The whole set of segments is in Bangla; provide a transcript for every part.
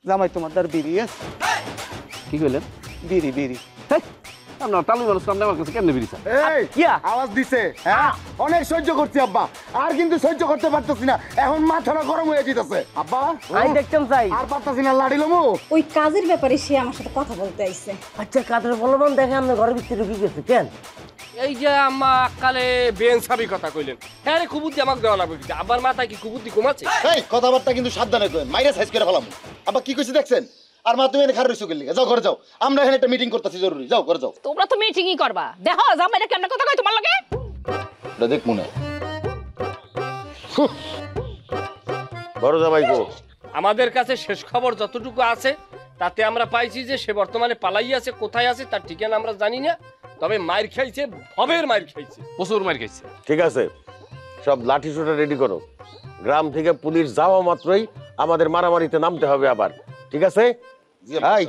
জামাই তোমার দ্বার বিড়ি আছে? কি কইলেন? বিড়ি বিড়ি। আপনার তালু মানুষ সামনে আমার কাছে কেমনে বিড়ি চান? কিয়া আওয়াজ দিছে? হ্যাঁ অনেক সহ্য করছি আব্বা, আর কিন্তু সহ্য করতে পারতেছি না, এখন মাথাটা গরম হয়ে যেতেছে আব্বা। আই দেখতাম চাই আর পারতাছি না, লাড়ি লমু। ওই কাজের ব্যাপারে সে আমার সাথে কথা বলতে আইছে। আচ্ছা কাদের বলবান দেখে আপনি ঘরের ভিতরে ঢুকে গেছে কেন? এই যে আম্মা কালে বেনসাবি কথা কইলেন, হ্যাঁ রে কুবুদ্ধি আমাকে দেওয়া লাগবে, আবার মাথায় কি কুবুদ্ধি কমাচ্ছে? এই কথাবার্তা কিন্তু সাবধানে কইন, মাইরা সাইজ করে ফেলাম। আব্বা কি কইছি দেখছেন? আর মা তুমি এনে খারাপ রইছো গেলি, যাও ঘরে যাও, আমরা এখানে একটা মিটিং করতেছি জরুরি, যাও ঘরে যাও। তোমরা তো মিটিংই করবা, দেখো জামাইরা কেমন কথা কয় তোমার লাগে। এটা দেখ মনে বড় জামাই গো, আমাদের কাছে শেষ খবর যতটুকু আছে তাতে আমরা পাইছি যে সে বর্তমানে পালাই আছে, কোথায় আছে তার ঠিকানা আমরা জানি না, তবে মাইর খাইছে, ভবের মাইর খাইছে, প্রচুর মার খাইছে। ঠিক আছে, সব লাঠি সোটা রেডি করো। গ্রাম থেকে পুলিশ যাওয়া মাত্রই আমাদের মারামারিতে নামতে হবে আবার, ঠিক আছে? এই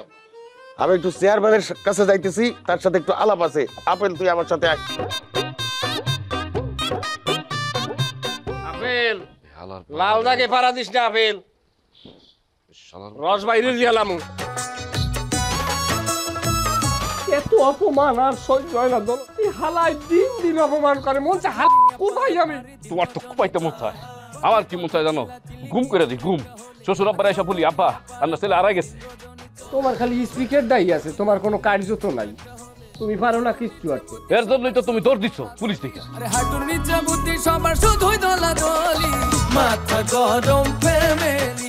আমি একটু চেয়ারম্যানের কাছে যাইতেছি, তার সাথে একটু আলাপ আছে। আপেল তুই আমার সাথে আয়। আপেল লাল দাগে পারা দিস না, আপেল রস বাইরে দিয়ালামু। এত অপমান আর সহ্য হয় না দল, এই হালাই দিন দিন অপমান করে, মন চা হাল কোথায় আমি। তোমার তো কুপাইতে মন চায়, আমার কি মন চায় জানো? গুম করে দিই, গুম। শ্বশুর আব্বার এসে বলি আব্বা আপনার ছেলে আড়াই গেছে। তোমার খালি স্পিকার দায়ী আছে, তোমার কোনো কার্য তো নাই, তুমি পারো না কিচ্ছু আর। এর জন্যই তো তুমি দৌড় দিচ্ছ পুলিশ থেকে।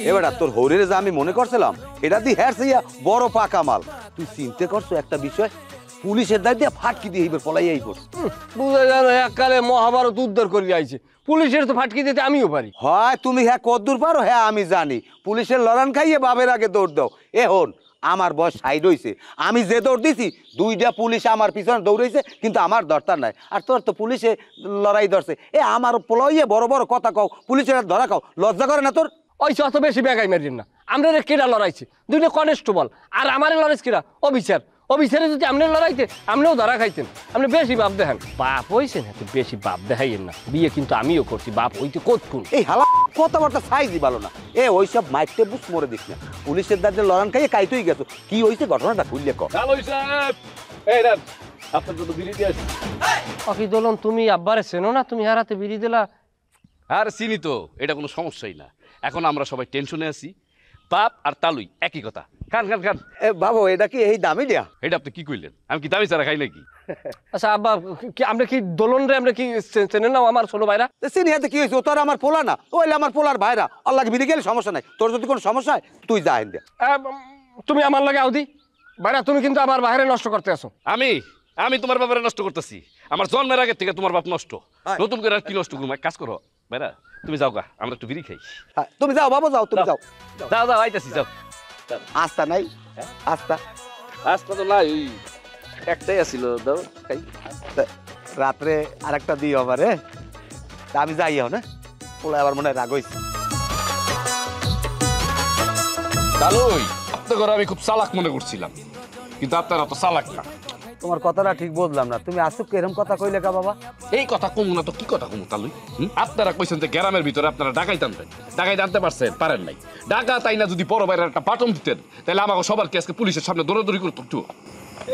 এবারে তোর হৌরের যা আমি মনে করছিলাম এটা দিয়ে হ্যাঁ সেইয়া বড় পাকা মাল। তুই চিন্তা করছো একটা বিষয়, পুলিশের দায় দিয়ে ফাটকি দিয়ে এইবার পলাইয়াই করছে। বুঝা জানো এককালে মহাভারত উদ্ধার করে আইছে, পুলিশের তো ফাটকি দিতে আমিও পারি। হয় তুমি হ্যাঁ কদ্দূর পারো, হ্যাঁ আমি জানি। পুলিশের লড়ান খাইয়ে বাবের আগে দৌড় দাও। এ হন আমার বয়স সাইড হইছে, আমি যে দৌড় দিছি দুইটা পুলিশ আমার পিছনে দৌড়াইছে, কিন্তু আমার দরকার নাই। আর তোর তো পুলিশে লড়াই ধরছে, এ আমার পলাইয়ে বড় বড় কথা কও, পুলিশের ধরা খাও, লজ্জা করে না তোর? ওই অত বেশি বেগাই মারিন না, আমরা কেডা লড়াইছি দুইটা কনস্টেবল, আর আমারে লড়াইছে কিরা অফিসার। অফিসারে যদি আপনি লড়াইতে আপনিও ধরা খাইতেন। আপনি বেশি বাপ দেখান, বাপ হইছেন এত বেশি বাপ দেখাইয়েন না। বিয়ে কিন্তু আমিও করছি, বাপ হইতে কোন এই হালা কথাবার্তা সাইজই ভালো না। এ ওইসব মাইকতে বুঝ মরে দিস না, পুলিশের দাঁড়িয়ে লড়ান খাইয়ে কাইতেই গেছো। কি হয়েছে ঘটনাটা খুললে কর। আপনার জন্য বিড়ি দিয়ে আসি। অকি দোলন তুমি আব্বারে চেনো না, তুমি হারাতে বিড়ি দিলা। আর চিনি তো, এটা কোনো সমস্যাই না। এখন আমরা সবাই টেনশনে আছি, বাপ আর তালুই একই কথা। খান খান খান। এ বাবু এটা কি এই দামি দেয়া? এটা আপনি কি কইলেন? আমি কি দামি চারা খাই নাকি? আচ্ছা আব্বা কি আমরা কি দোলন রে আমরা কি চেনেন না আমার ছোট ভাইরা? চিনি হাতে কি হয়েছে? ও তো আর আমার পোলা না, ওইলে আমার পোলার ভাইরা। আল্লাহকে বিড়ি গেলে সমস্যা নাই, তোর যদি কোনো সমস্যা হয় তুই যা হেন দে। তুমি আমার লাগে আউদি ভাইরা, তুমি কিন্তু আমার বাইরে নষ্ট করতে আসো। আমি তোমার বাবারে নষ্ট করতেছি? আমার জন্মের আগে থেকে তোমার বাপ নষ্ট, নতুন করে আর কি নষ্ট করবো? এক কাজ করো ভাইরা, তুমি যাও গা, আমরা একটু বিড়ি খাই। তুমি যাও বাবু, যাও তুমি যাও। যাও যাও আইতাছি, যাও। আস্তা নাই? আস্তা আস্তা তো নাই, ওই একটাই আসিল, দাও খাই। রাত্রে আরেকটা দিও আমারে। তা আমি যাই হ্যাঁ, পোলা আবার মনে হয় রাগ হয়েছে। তালুই আপনার আমি খুব চালাক মনে করছিলাম, কিন্তু আপনারা তো চালাক না। তোমার কথাটা ঠিক বুঝলাম না, তুমি আসুক এরকম কথা কইলে কা বাবা? এই কথা কমু না তো কি কথা কমু তালুই? আপনারা কইছেন যে গ্রামের ভিতরে আপনারা ডাকাইতে আনবেন, ডাকাইতে আনতে পারছেন? পারেন নাই। ডাকা তাই না যদি বড় ভাইয়ের একটা বাটন দিতেন, তাহলে আমাকে সবার আজকে পুলিশের সামনে দৌড়াদৌড়ি করতো।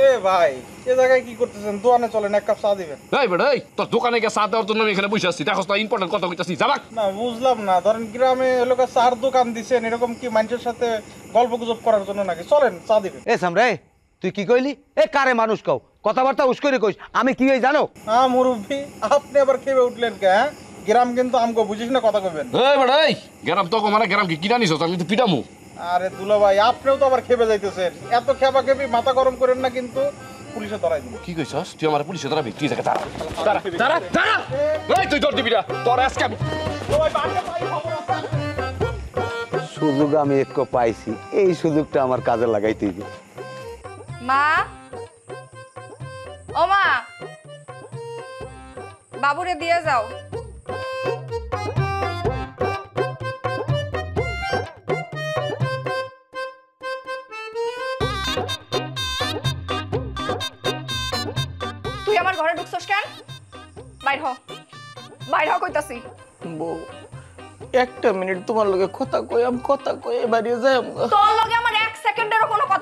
এ ভাই এ জায়গায় কি করতেছেন? দোকানে চলেন, এক কাপ চা দিবেন। এই বেটা, এই তোর দোকানে গিয়ে চা দেওয়ার জন্য আমি এখানে বসে আছি, দেখো তো ইম্পর্টেন্ট কথা কইতাছি, যাবাক না বুঝলাম না, ধরেন গ্রামে এলাকা চার দোকান দিছেন, এরকম কি মানুষের সাথে গল্প গুজব করার জন্য নাকি? চলেন চা দিবেন। এ সামরে তুই কি কইলি? এ কারে মানুষ কও, কথাবার্তা উস্করে কইস। আমি কি হই জানো? হ্যাঁ মুরব্বী, আপনি আবার খেয়ে উঠলেন কে? হ্যাঁ গ্রাম কিন্তু আমগো বুঝিস না কথা কইবেন। এই বেটা, এই গ্রাম তো মানে গ্রাম কি কিনা নিছো? আমি তো পিটামু। আরে দুলা ভাই আপনিও তো আবার খেপে যাইতেছেন, এত খেপা খেপি মাথা গরম করেন না, কিন্তু পুলিশে ধরাই দিন। কি কইছস? তুই আমার পুলিশে ধরাবি? তুই জায়গা দাঁড়া দাঁড়া দাঁড়া দাঁড়া। এই তুই ধর দিবি না, তোর আজকে আমি সুযোগ আমি একটু পাইছি, এই সুযোগটা আমার কাজে লাগাইতেই হবে। মা, ও মা, বাবুরে দিয়ে যাও। তুই আমার ঘরে ঢুকছস কেন? বাইর হ, বাইর হ কইতাছি। বউ একটা মিনিট তোমার লগে কথা কই, আমি কথা কই বাড়ি যাই। তোর লগে আমার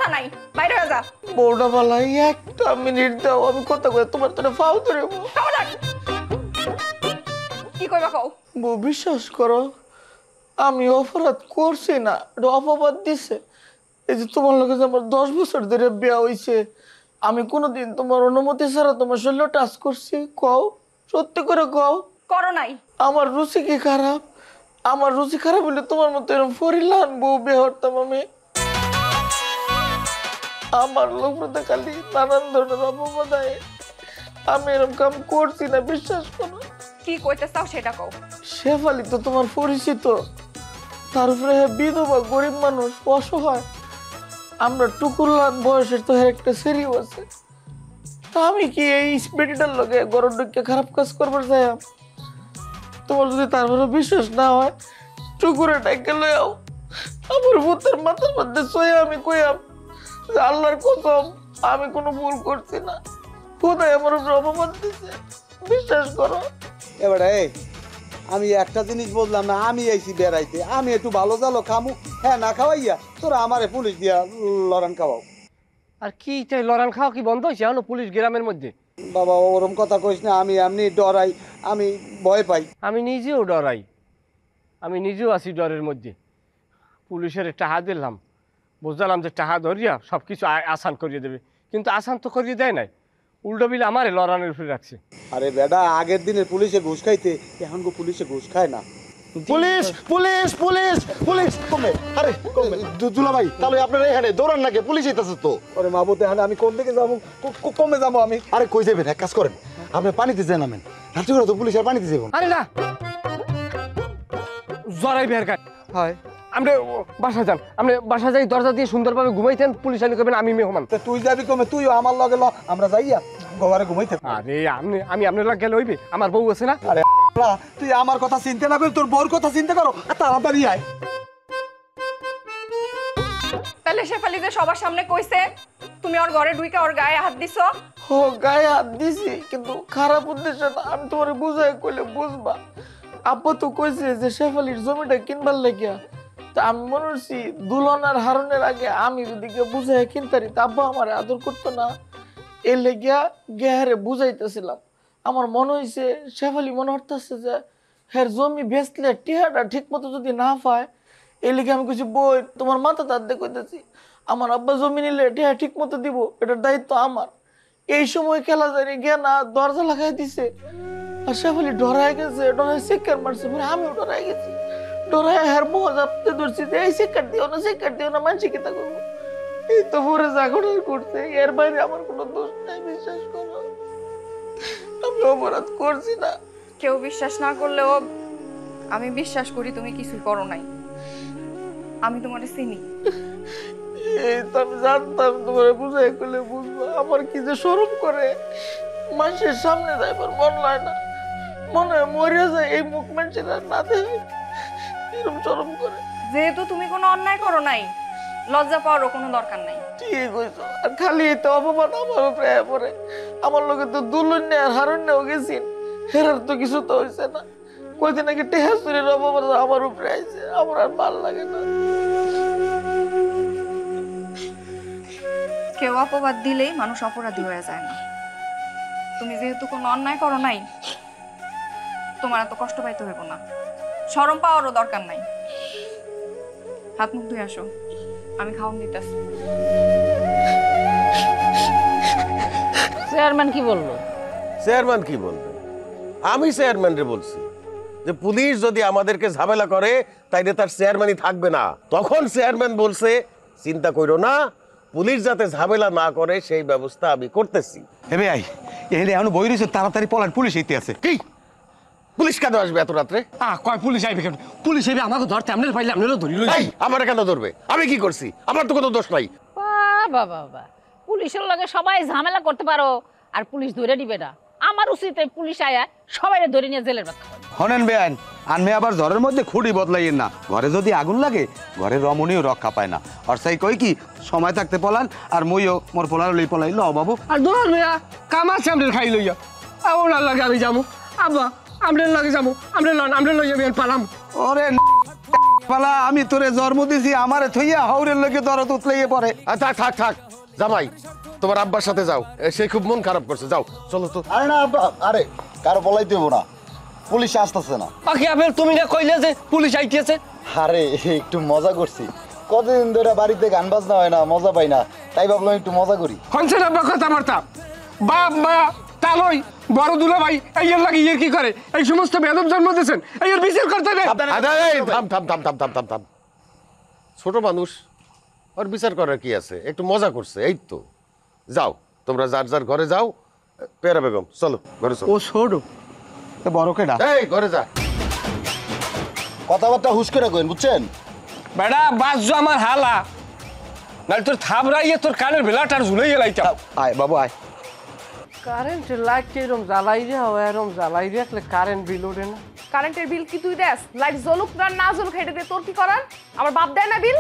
কথা নাই, বাইরে হয়ে যা। বউটা বালাই, একটা মিনিট দাও, আমি কথা কই তোমার তোরে ফাও ধরে। খবরদার। কি কইবা কও? বউ বিশ্বাস করো, আমি অপরাধ করছি না, এটা অপবাদ দিছে। এই যে তোমার লোকে যে আমার 10 বছর ধরে বিয়া হইছে, আমি কোনোদিন তোমার অনুমতি ছাড়া তোমার শরীর টাচ করছি? কও, সত্যি করে কও। করো নাই। আমার রুচি কি খারাপ? আমার রুচি খারাপ হলে তোমার মতো এরকম ফরিলান বউ বিয়ে হতাম আমি? আমার লোকটা খালি নানান ধরনের অপবাদ। আমি এরকম কাম করছি না, বিশ্বাস করো। কি কইতে চাও সেটা কও। শেফালি তো তোমার পরিচিত, তার উপরে বিধবা, গরিব মানুষ, অসহায়। আমরা টুকুরলান বয়সের তো একটা সেরিও আছে। তা আমি কি এই বেটিটার লগে গরম ডুকে খারাপ কাজ করবার চাই? তোমার যদি তারপরে বিশ্বাস না হয়, টুকুরে ডাকে লইয়াও আমার ভূতের মাথার মধ্যে শোয়ে আমি কইয়াম যে আল্লাহর কসম আমি কোনো ভুল করছি না, খোদাই আমার উপর অপমান দিছে, বিশ্বাস করো। এবারে আমি একটা জিনিস বললাম না, আমি আইছি বেড়াইতে, আমি একটু ভালো জালো খামু, হ্যাঁ না খাওয়াইয়া তোরা আমারে পুলিশ দিয়া লড়ান খাওয়াও। আর কি চাই, লড়ান খাওয়া কি বন্ধ হয়েছে এখনো পুলিশ গ্রামের মধ্যে? বাবা ওরম কথা কইস না, আমি এমনি ডরাই, আমি ভয় পাই। আমি নিজেও ডরাই, আমি নিজেও আছি ডরের মধ্যে। পুলিশের টাকা দিলাম, বুঝলাম যে টাকা ধরিয়া সব কিছু আসান করিয়ে দেবে, কিন্তু আসান তো করিয়ে দেয় নাই, উল্টো বিল আমারে লড়ানোর উপরে রাখছে। আরে বেটা, আগের দিনের পুলিশে ঘুষ খাইতে, এখন গো পুলিশে ঘুষ খায় না। পুলিশ পুলিশ পুলিশ পুলিশ কমে, আরে কমে দুলা ভাই, তাহলে আপনারা এখানে দৌড়ান নাকি? পুলিশ আইতাছে তো। আরে মাবুতে হ্যাঁ, আমি কোন দিকে যাবো, কমে যাবো আমি? আরে কই যাবেন, এক কাজ করেন, আপনি পানিতে যান, নামেন। হাঁটু করে তো পুলিশ আর পানিতে যাবেন। আরে না, জরাই বের গায় হয়। আমরা বাসা যান, আমরা বাসা যাই, দরজা দিয়ে সুন্দরভাবে ঘুমাইতেন, পুলিশ আনি করবেন আমি মেহমান। তুই যাবি কমে, তুইও আমার লগে ল, আমরা যাইয়া ঘরে ঘুমাইতে। আরে আমি আপনার লগে গেলে হইবে, আমার বউ আছে না? আরে তুই আমার কথা চিন্তা না করি, তোর বউর কথা চিন্তা করো, তাড়াতাড়ি আয়। তাহলে শেফালি যে সবার সামনে কইছে তুমি ওর ঘরে ঢুইকা ওর গায়ে হাত দিছো? ও গায়ে হাত দিছি, কিন্তু খারাপ উদ্দেশ্য না, আমি তোমার বুঝাই কইলে বুঝবা। আব্বা তো কইছে যে শেফালির জমিটা কিনবার লাগিয়া, তা আমি মনে করছি দুলন আর হারুনের আগে আমি যদি বুঝাই কিনতারি, তা আব্বা আমার আদর করতো না, এর লেগিয়া গেহারে বুঝাইতেছিলাম। আমার মনে হয়েছে শেফালি মনে হতেছে যে হ্যাঁ জমি বেচলে টিহাটা ঠিক মতো যদি না পায়, এই লেগে আমি কিছু বই তোমার মাথা তার দিয়ে কইতেছি, আমার আব্বা জমি নিলে টিহা ঠিক মতো দিব, এটার দায়িত্ব আমার। এই সময় খেলা জানি গিয়া না দরজা লাগাই দিছে, আর শেফালি ডরাই গেছে, ডরাই শিকার মারছে, মানে আমিও ডরাই গেছি, ডরাই হ্যার মোহ জাপতে ধরছি যে এই শিকার দিও না, মানসি কি তা করবো। এই তো পরে জাগরণ করছে, এর বাইরে আমার কোনো দোষ নাই, বিশ্বাস করো আমি অপরাধ করছি না। কেউ বিশ্বাস না করলেও আমি বিশ্বাস করি তুমি কিছু করো নাই। আমি তোমারে চিনি। এই তো আমি জানতাম তোমার বুঝাই করলে বুঝবো। আমার কি যে শরম করে, মানুষের সামনে যাইবার মন হয় না, মনে হয় মরে যায়, এই মুখ মানুষের আর না দেখে এরকম শরম করে। যেহেতু তুমি কোনো অন্যায় করো নাই, লজ্জা পাওয়ারও কোনো দরকার নাই। ঠিক হয়েছে, আর খালি তো অপমান আমার উপরে পরে। আমার লোকে তো দুলন্যে আর হারণ্যও গেছেন, হেরার তো কিছু তো হয়েছে না। কয়দিন আগে টেহাসুরের অপমান আমার উপরে আইছে, আমার আর ভাল লাগে না। কেউ অপবাদ দিলেই মানুষ অপরাধী হয়ে যায় না। তুমি যেহেতু কোনো অন্যায় করো নাই, তোমার এত কষ্ট পাইতে হইব না, শরম পাওয়ারও দরকার নাই। হাত মুখ ধুয়ে আসো, আমি খাওয়ান দিতেছি। চেয়ারম্যান কি বললো? চেয়ারম্যান কি বলবে? আমি চেয়ারম্যানরে বলছি যে পুলিশ যদি আমাদেরকে ঝামেলা করে তাইলে তার চেয়ারম্যানই থাকবে না। তখন চেয়ারম্যান বলছে চিন্তা করো না, পুলিশ যাতে ঝামেলা না করে সেই ব্যবস্থা আমি করতেছি। এবে আই এখানে এখন বই রয়েছে, তাড়াতাড়ি পলান, পুলিশ এইতে আছে। কি পুলিশ কেন আসবে এত রাত্রে? কয় পুলিশ আইবে কেন? পুলিশ আইবে আমাকে ধরতে, আপনার পাইলে আপনারও ধরি লই। আমার কেন ধরবে? আমি কি করছি? আমার তো কোনো দোষ নাই। বাবা বাবা, পুলিশের লগে সবাই ঝামেলা করতে পারো আর পুলিশ ধরে দিবে না? আমার উচিত পুলিশ আয়া সবাই ধরে নিয়ে জেলের ভাত খাওয়াবে। হনেন বেআইন, আনমে আবার জ্বরের মধ্যে খুঁড়ি বদলাইয়েন না। ঘরে যদি আগুন লাগে ঘরে রমণীও রক্ষা পায় না। অর্থাৎ কই কি সময় থাকতে পলান, আর মইও মোর পোলার লই পলাই ল বাবু। আর দোলার মেয়া কামা চামড়ের খাই লইয়া ওনার লাগে আমি যাবো। আব্বা আমরা লাগে যাবো, আমরা লইয়া পালাম। ওরে পালা আমি তোরে জন্ম দিছি আমারে থইয়া হাউরের লগে দরদ উতলাইয়ে পড়ে। থাক থাক থাক জামাই, তোমার আব্বার সাথে যাও, সে খুব মন খারাপ করছে, যাও চলো তো। আরে না আব্বা, আরে কারো বলাই দেবো না, পুলিশ আসতেছে না। বাকি আপেল তুমি না কইলে যে পুলিশ আইতেছে। আরে একটু মজা করছি, কতদিন ধরে বাড়িতে গান বাজনা হয় না, মজা পাই না, তাই ভাবলাম একটু মজা করি। কনসেন আব্বা কথাবার্তা বাপ মা তালই বড় দুলা ভাই এইয়ের লাগে ইয়ের কি করে? এই সমস্ত বেদব জন্ম দিয়েছেন, এইয়ের বিচার করতে হবে। থাম থাম থাম থাম থাম থাম থাম, ছোট মানুষ, আর বিচার করার কি আছে, একটু মজা করছে এই তো। যাও তোমরা যার যার ঘরে যাও। পেয়ারা বেগম চলো ঘরে চলো। ও ছোট বড় কেডা? এই ঘরে যা। কথাবার্তা হুশ করে কইন, বুঝছেন? বেড়া বাজছো আমার হালা, নাহলে তোর থাবড়াইয়ে তোর কানের বেলাটার ঝুলাইয়ে লাইতাম। আয় বাবু আয়। কারেন্টের লাইট এরম জ্বালাই রে হয়, এরম জ্বালাই রাখলে কারেন্ট বিল ওঠে না। কারেন্টের বিল কি তুই দেস? লাইট জ্বলুক না জ্বলুক হেঁটে দে, তোর কি করার? আমার বাপ দেয় না বিল?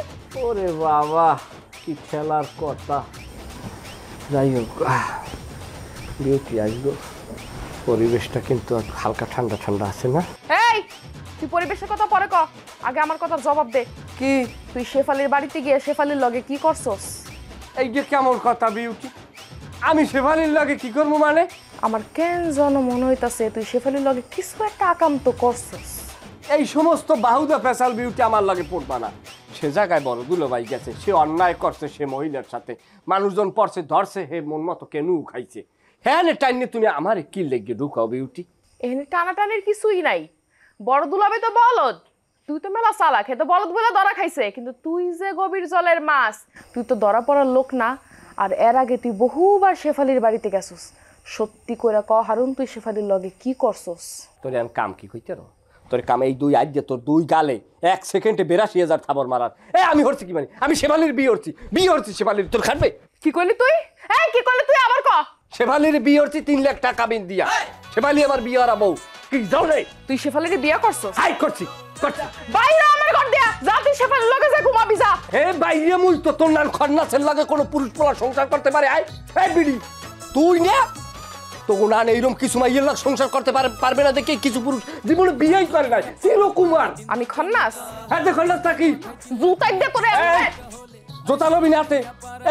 ওরে বাবা কি খেলার কথা। যাই হোক বিউটি আসলো, পরিবেশটা কিন্তু হালকা ঠান্ডা ঠান্ডা আছে না? এই তুই পরিবেশের কথা পরে ক, আগে আমার কথার জবাব দে। কি তুই শেফালির বাড়িতে গিয়ে শেফালির লগে কি করছস? এই যে কেমন কথা বিউটি, আমি শেফালির লাগে কি করবো মানে? আমার কেন যেন মনে হইতাছে তুই শেফালির লগে কিছু একটা আকান্ত করছস। এই সমস্ত বাহুদা ফেসাল বিউটি আমার লাগে পড়বা না। সে জায়গায় বড় দুলোভাই গেছে, সে অন্যায় করছে, সে মহিলার সাথে মানুষজন পড়ছে ধরছে, হে মন মতো কেনু খাইছে। হ্যাঁ টাইনে তুমি আমার কি লেগে ঢুকাও বিউটি? এখানে টানাটানির কিছুই নাই। বড় দুলাবে তো বলদ, তুই তো মেলা চালাক, হে তো বলদ বলে ধরা খাইছে, কিন্তু তুই যে গভীর জলের মাছ, তুই তো ধরা পড়ার লোক না। আর এর আগে তুই বহুবার শেফালির বাড়িতে গেছস, সত্যি কইরা ক হারুন তুই শেফালির লগে কি করছস? তোর এখন কাম কি কইতে রো? তোর কাম এই দুই আজ তোর দুই গালে 1 সেকেন্ডে 82,000 থাবর মারার। আমি হচ্ছি কি মানে? আমি শেফালির বিয়ে হচ্ছি শেফালির। তোর খাটবে? কি কইলি তুই? এই কি কইলি তুই? আবার ক। শেফালির বিয়ে হচ্ছি 3 লাখ টাকা বিন দিয়া। শেফালি আমার বিয়ে আর বউ কি যাও রে? তুই শেফালির বিয়ে করছস? হাই করছি করছি। বাইরে আমার ঘর দিয়া যা, তুই শেফালির লগে যা ঘুমাবি যা। হে বাইরে মুই তো তোর নান খন্নাসের লাগে কোনো পুরুষ পোলা সংসার করতে পারে? আই এই বিড়ি তুই না তো নান এইরকম কিছু মাইয়ের লাগ সংসার করতে পারবে না দেখে কিছু পুরুষ জীবনে বিয়েই করে নাই। ছিল কুমার। আমি খন্নাস? হ্যাঁ দেখো খন্নাস থাকি জুতাই দে তোরে। জোতা লবি নাতে।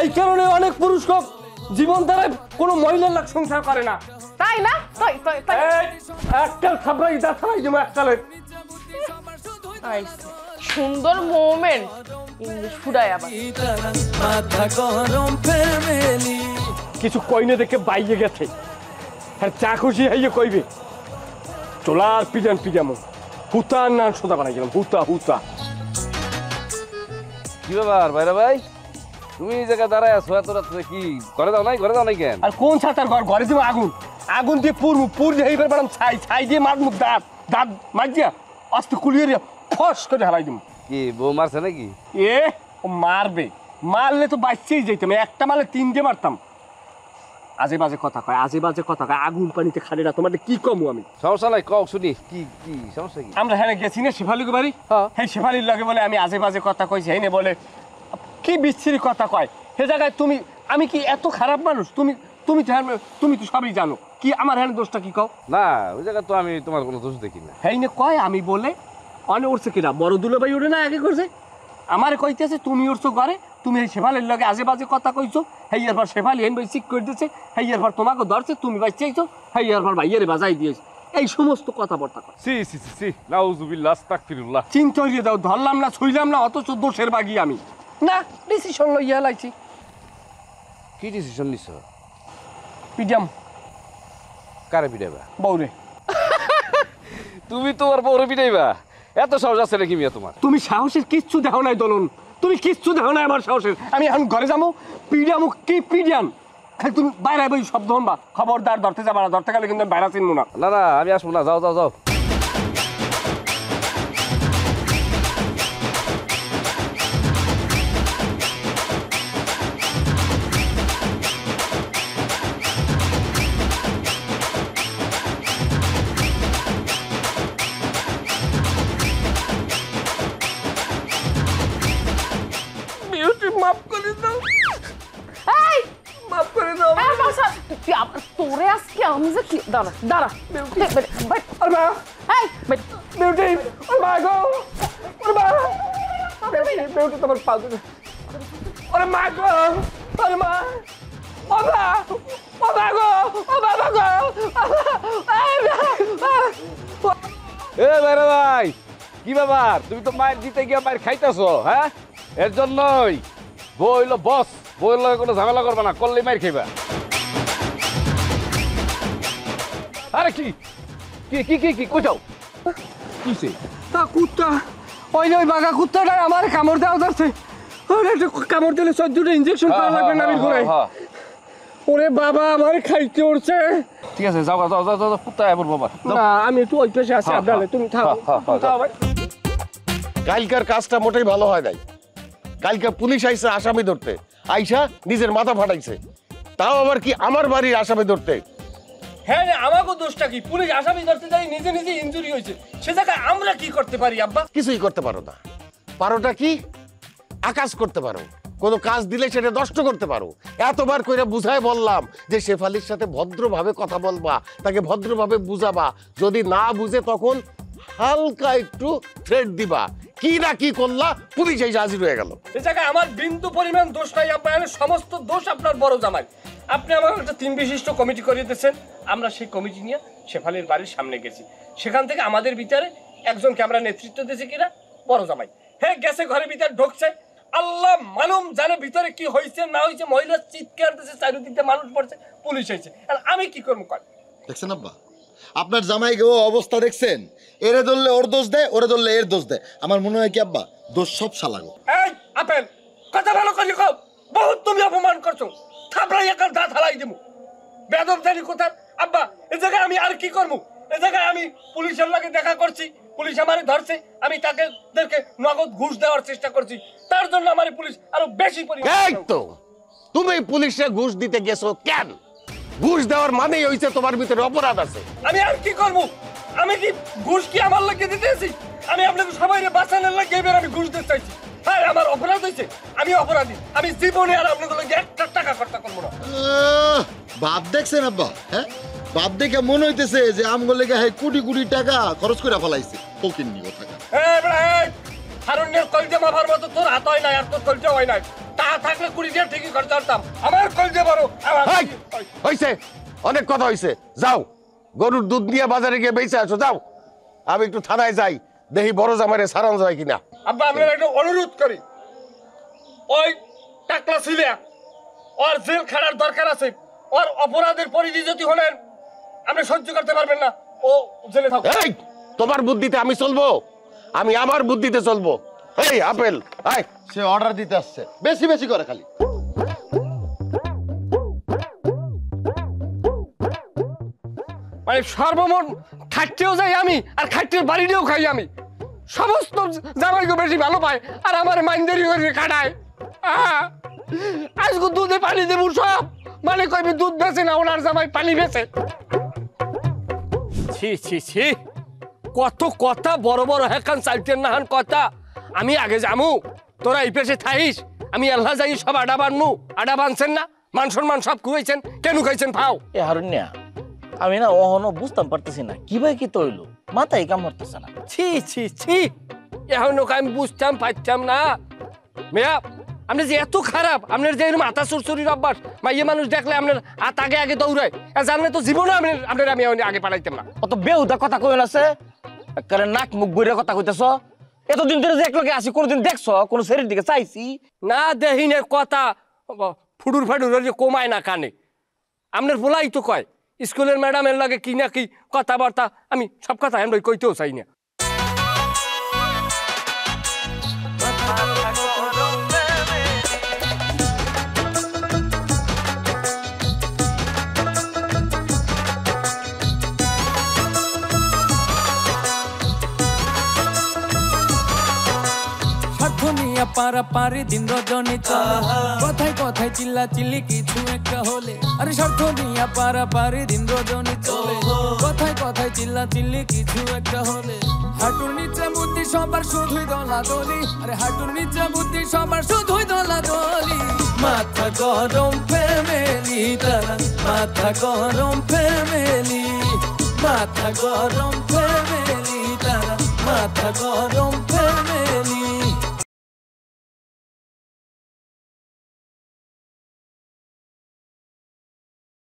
এই কারণে অনেক পুরুষ লোক জীবন দ্বারা কোনো মহিলার লাগ সংসার করে না। তাই না? তাই তাই তাই একটাল খাবরাই দা থাই তুমি একটালে। সুন্দর মোমেন্ট ইংলিশ ফুডাই আবার। কিছু কইনে দেখে বাইরে গেছে, আর চা খুশি হইয়ে কইবে চোলার পিজান পিজামো হুতা না সোদা বানাই গেলাম হুতা হুতা। কি ব্যাপার ভাইরা ভাই, তুমি এই জায়গায় দাঁড়ায় আছো এত রাত্রে? কি ঘরে যাও নাই কেন? আর কোন ছাতার ঘর? ঘরে দিব আগুন, আগুন দিয়ে পুর দিয়ে এইবার বানাম ছাই দিয়ে মার মুখ দাঁত মাজিয়া আস্তে কুলিয়ে ফস করে হালাই দিব। কি বউ মারছে নাকি? এ ও মারবে, মারলে তো বাঁচতেই যাইতাম, একটা মারলে 3 মারতাম। আজে বাজে কথা কয়, আগুন পানিতে খালি না। তোমাদের কি কমু আমি? সমস্যা নাই, কও শুনি। কি কি সমস্যা কি? আমরা হ্যাঁ গেছি না শেফালিকে বাড়ি, হ্যাঁ শেফালির লাগে বলে আমি আজে বাজে কথা কইছি। হ্যাঁ বলে কি বিচ্ছিরি কথা কয় সে জায়গায়। আমি কি এত খারাপ মানুষ? তুমি তো সবই জানো। কি আমার হ্যাঁ দোষটা কি কও? না ওই জায়গায় তো আমি তোমার কোনো দোষ দেখি না। হ্যাঁ কয় আমি বলে অনে উঠছে কিনা বড় দুলাভাই উঠে না আগে করছে আমার কইতেছে তুমি উঠছো ঘরে, তুমি এই শেফালির লগে আজে বাজে কথা কইছো। হেইয়ার পর শেফালি হেন ভাই চিক করে দিয়েছে, হেইয়ার পর তোমাকে ধরছে, তুমি বাঁচাইছো, হেইয়ার পর ভাইয়ারে বাজাই দিয়েছে। এই সমস্ত কথাবার্তা কয়। সি সি সি সি নাউজুবিল্লাহ আস্তাগফিরুল্লাহ। চিন্তা হইয়ে দাও, ধরলাম না ছুইলাম না, অথচ দোষের বাগি আমি না। ডিসিশন লইয়া লাইছি। কি ডিসিশন নিছো? পিডিয়াম। কারে পিটাইবা? বউরে। তুমি তোমার বউরে পিটাইবা? এত সাহস আছে নাকি মিয়া তোমার? তুমি সাহসের কিচ্ছু দেখো নাই দলন, তুমি কিচ্ছু দেখো নাই আমার সাহসের। আমি এখন ঘরে যাবো, পিডিয়ামু কি পিডিয়াম? খালি তুমি বাইরে বই শব্দ হনবা, খবরদার ধরতে যাবা না, ধরতে গেলে কিন্তু আমি বাইরে চিনবো না। না না আমি আসবো না, যাও যাও যাও। মাফ করে দাও, এই মাফ করে দাও। তুই আবার তোরে আজকে আমি যে কি দাঁড়া দাঁড়া এই বিউটি ওর মা গো ওর মা বিউটি তোমার পা ধরে ওরে মা গো ওরে মা ও মা গো ও বাবা গো এ বেরে ভাই কি ব্যাপার তুমি তো মায়ের দিতে গিয়ে মায়ের খাইতেছো হ্যাঁ এর জন্যই বউ হইলো বস বউ হইলো কোনো ঝামেলা করবে না করলেই মায়ের খাইবা আরে কি কি কি কি কি কোথাও কিসে তা কুত্তা ওই যে ওই বাঘা কুত্তাটা আমার কামড় দেওয়া যাচ্ছে কামড় দিলে 14টা ইঞ্জেকশন করা লাগবে না আমি ঘুরে ওরে বাবা আমার খাইতে উঠছে ঠিক আছে যাও যাও যাও যাও কুত্তা এবার বাবা না আমি একটু ওই পাশে আছি আপনারে তুমি থাও থাও ভাই কালকার কাজটা মোটেই ভালো হয় নাই কালকে পুলিশ আইছে আসামি ধরতে আইসা নিজের মাথা ফাটাইছে তাও আবার কি আমার বাড়ির আসামি ধরতে হ্যাঁ আমাকে দোষটা কি পুলিশ আসামি ধরতে যাই নিজে নিজে ইনজুরি হয়েছে সে জায়গায় আমরা কি করতে পারি আব্বা কিছুই করতে পারো না পারোটা কি আকাশ করতে পারো কোনো কাজ দিলে সেটা নষ্ট করতে পারো এতবার কইরা বুঝায় বললাম যে শেফালির সাথে ভদ্রভাবে কথা বলবা তাকে ভদ্রভাবে বুঝাবা যদি না বুঝে তখন হালকা একটু থ্রেট দিবা কি না কি করলা পুলিশ এসে হাজির হয়ে গেল এই জায়গায় আমার বিন্দু পরিমাণ দোষ নাই আব্বা সমস্ত দোষ আপনার বড় জামাই আপনি আমার একটা 3 বিশিষ্ট কমিটি করিয়ে দিয়েছেন আমরা সেই কমিটি নিয়ে শেফালির বাড়ির সামনে গেছি সেখান থেকে আমাদের ভিতরে একজনকে আমরা নেতৃত্ব দিয়েছি কিনা বড় জামাই হ্যাঁ গেছে ঘরের ভিতরে ঢুকছে আল্লাহ মালুম জানে ভিতরে কি হয়েছে না হয়েছে মহিলা চিৎকার দিচ্ছে চারিদিকে মানুষ পড়ছে পুলিশ হয়েছে আর আমি কি করবো কর দেখছেন আব্বা আপনার জামাইকে ও অবস্থা দেখছেন এরে ধরলে ওর দোষ দেয় ওরে ধরলে এর দোষ দেয় আমার মনে হয় কি আব্বা দোষ সব শালাগো এই আপেল কথা ভালো করে কও বহুত তুমি অপমান করছো থাপড়াই একার দাঁত হালাই দেবো বেদব জানি কোথার আব্বা এই জায়গায় আমি আর কি করবো এই জায়গায় আমি পুলিশের লাগে দেখা করছি পুলিশ আমারে ধরছে আমি তাদেরকে নগদ ঘুষ দেওয়ার চেষ্টা করছি তার জন্য আমার পুলিশ আরো বেশি এই তো তুমি পুলিশে ঘুষ দিতে গেছো কেন ঘুষ দেওয়ার মানেই হইছে তোমার ভিতরে অপরাধ আছে আমি আর কি করব আমি কি ঘুষ কি আমার লাগে দিতেছি আমি আপনাকে সবাইকে বাঁচানোর লাগে এবার আমি ঘুষ দিতে চাইছি হ্যাঁ আমার অপরাধ হয়েছে আমি অপরাধী আমি জীবনে আর আপনাদের লাগে 1 টাকা খরচ করব না বাপ দেখছেন আব্বা হ্যাঁ বাপ দেখে মনে হইতেছে যে আমগো লেগে কোটি কোটি টাকা খরচ করে ফেলাইছে ফকির নিও টাকা হারুনের কলজা মাফার মতো তোর হাত হয় না আর তোর কলজা হয় না তা থাকলে 20 টাকা ঠিকই খরচ করতাম আমার কলজা বড় হইছে অনেক কথা হইছে যাও গরুর দুধ নিয়ে বাজারে গিয়ে বেচে আসো যাও আমি একটু থানায় যাই দেখি বড় জামাইরে সারানো যায় কিনা আব্বা আপনার একটা অনুরোধ করি ওই টাকলা ছিলে ওর জেল খাটার দরকার আছে ওর অপরাধের পরিধি যদি হলেন আপনি সহ্য করতে পারবেন না ও জেলে থাকবে এই তোমার বুদ্ধিতে আমি চলবো আমি আমার বুদ্ধিতে চলবো এই আপেল আয় সে অর্ডার দিতে আসছে বেশি বেশি করে খালি মানে সর্বমোট খাটতেও যাই আমি আর খাটতের বাড়িতেও খাই আমি সমস্ত জামাইকে বেশি ভালো পায় আর আমার মাইন্দারি করে কাটায় আজকে দুধে পানি দেবো সব মানে কইবে দুধ বেচে না ওনার জামাই পানি বেচে ছি ছি ছি কত কথা বড় বড় হেকান চাইতেন না হান কথা আমি আগে যামু তোরা এই পেশে থাইস আমি আল্লাহ যাই সব আডা বানমু আডা বানছেন না মান সম্মান সব খুঁয়েছেন কেন খাইছেন ফাও এ হারুন্যা আমি না ওহনো বুঝতাম পারতেছি না কিভাবে কি তৈলো মাথায় কাম হতেছে না ছি ছি ছি এখন আমি বুঝতাম পারতাম না মেয়া আপনি যে এত খারাপ আপনার যে মাথা সুরসুরির অভ্যাস মাইয়ে মানুষ দেখলে আপনার হাত আগে আগে দৌড়ায় জানলে তো জীবনে আপনার আমি আগে পাঠাইতাম না অত বেহুদা কথা কইন আছে কারণ নাক মুখ বইরে কথা কইতেছ এতদিন ধরে যে একলগে আসি কোনোদিন দেখছো কোন শরীর দিকে চাইছি না দেহিনে কথা ফুডুর ফাডুর যে কমায় না কানে আপনার বলাই তো কয় স্কুলের ম্যাডামের লাগে কি না কি কথাবার্তা আমি সব কথা আমি কইতেও চাই না পারাপারি দিন রজনী চলে কথায় কথায় চিল্লা চিল্লি কিছু একটা হলে আরে স্বার্থ নিয়া পারাপারি দিন রজনী চলে কথায় কথায় চিল্লা চিল্লি কিছু একটা হলে হাঁটুর নিচে বুদ্ধি সবার শুধুই দলাদলি আরে হাঁটুর নিচে বুদ্ধি সবার শুধুই দলাদলি মাথা গরম ফ্যামিলি তারা মাথা গরম ফ্যামিলি মাথা গরম ফ্যামিলি মাথা গরম ফ্যামিলি